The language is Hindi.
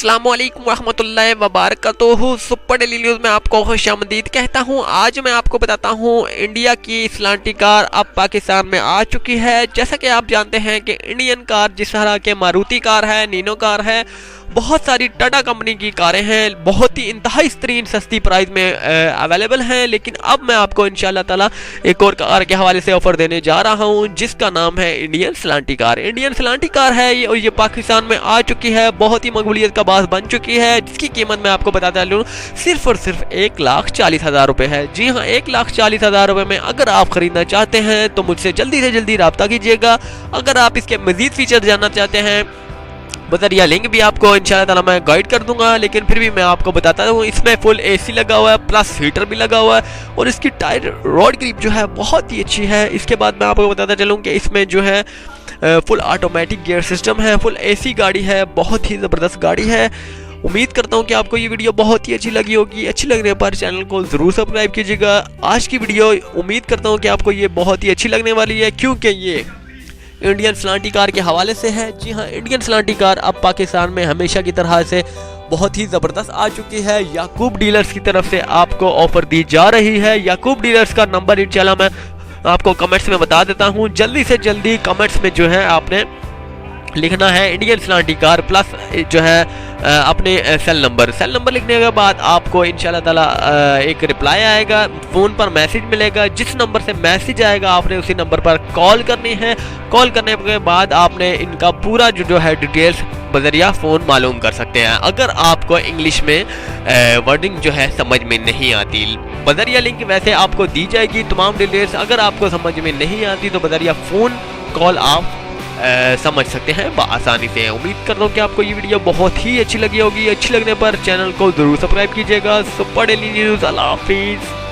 अस्सलामुअलैकुम रहमतुल्लाहि व बरकातुहू। सुपर डेली न्यूज़ में आपको खुशामदीद कहता हूँ। आज मैं आपको बताता हूँ इंडिया की स्लांटी कार अब पाकिस्तान में आ चुकी है। जैसा कि आप जानते हैं कि इंडियन कार जिस तरह के मारुति कार है, नीनो कार है, बहुत सारी टाटा कंपनी की कारें हैं, बहुत ही इंतहाई तरीन सस्ती प्राइस में अवेलेबल हैं। लेकिन अब मैं आपको इंशाल्लाह ताला एक और कार के हवाले से ऑफर देने जा रहा हूं, जिसका नाम है इंडियन स्लांटी कार। इंडियन स्लांटी कार है ये, और ये पाकिस्तान में आ चुकी है, बहुत ही मकबूलियत का बास बन चुकी है, जिसकी कीमत मैं आपको बताता चलूं सिर्फ और सिर्फ 1,40,000 रुपये है। जी हाँ, 1,40,000 रुपये में अगर आप खरीदना चाहते हैं तो मुझसे जल्दी से जल्दी रब्ता कीजिएगा। अगर आप इसके मजीद फीचर जानना चाहते हैं, बजरिया लिंक भी आपको इंशाल्लाह ताला मैं गाइड कर दूंगा, लेकिन फिर भी मैं आपको बताता हूँ इसमें फुल एसी लगा हुआ है, प्लस हीटर भी लगा हुआ है, और इसकी टायर रोड ग्रिप जो है बहुत ही अच्छी है। इसके बाद मैं आपको बताता चलूँ कि इसमें जो है फुल ऑटोमेटिक गियर सिस्टम है, फुल एसी गाड़ी है, बहुत ही ज़बरदस्त गाड़ी है। उम्मीद करता हूँ कि आपको ये वीडियो बहुत ही अच्छी लगी होगी। अच्छी लगने पर चैनल को ज़रूर सब्सक्राइब कीजिएगा। आज की वीडियो उम्मीद करता हूँ कि आपको ये बहुत ही अच्छी लगने वाली है, क्योंकि ये इंडियन स्लांटी कार के हवाले से है। जी हाँ, इंडियन स्लांटी कार अब पाकिस्तान में हमेशा की तरह से बहुत ही ज़बरदस्त आ चुकी है। याकूब डीलर्स की तरफ से आपको ऑफर दी जा रही है। याकूब डीलर्स का नंबर इंशाल्लाह मैं आपको कमेंट्स में बता देता हूँ। जल्दी से जल्दी कमेंट्स में जो है आपने लिखना है इंडियन स्लांटी कार, प्लस जो है अपने सेल नंबर लिखने के बाद आपको इंशाल्लाह ताला एक रिप्लाई आएगा, फ़ोन पर मैसेज मिलेगा। जिस नंबर से मैसेज आएगा आपने उसी नंबर पर कॉल करनी है। कॉल करने के बाद आपने इनका पूरा जो है डिटेल्स बजरिया फ़ोन मालूम कर सकते हैं। अगर आपको इंग्लिश में वर्डिंग जो है समझ में नहीं आती, बजरिया लिंक वैसे आपको दी जाएगी तमाम डिटेल्स। अगर आपको समझ में नहीं आती तो बजरिया फ़ोन कॉल आप समझ सकते हैं आसानी से। उम्मीद करता हूँ कि आपको ये वीडियो बहुत ही अच्छी लगी होगी। अच्छी लगने पर चैनल को ज़रूर सब्सक्राइब कीजिएगा। सुपर डेली न्यूज़, अल्लाह हाफिज़।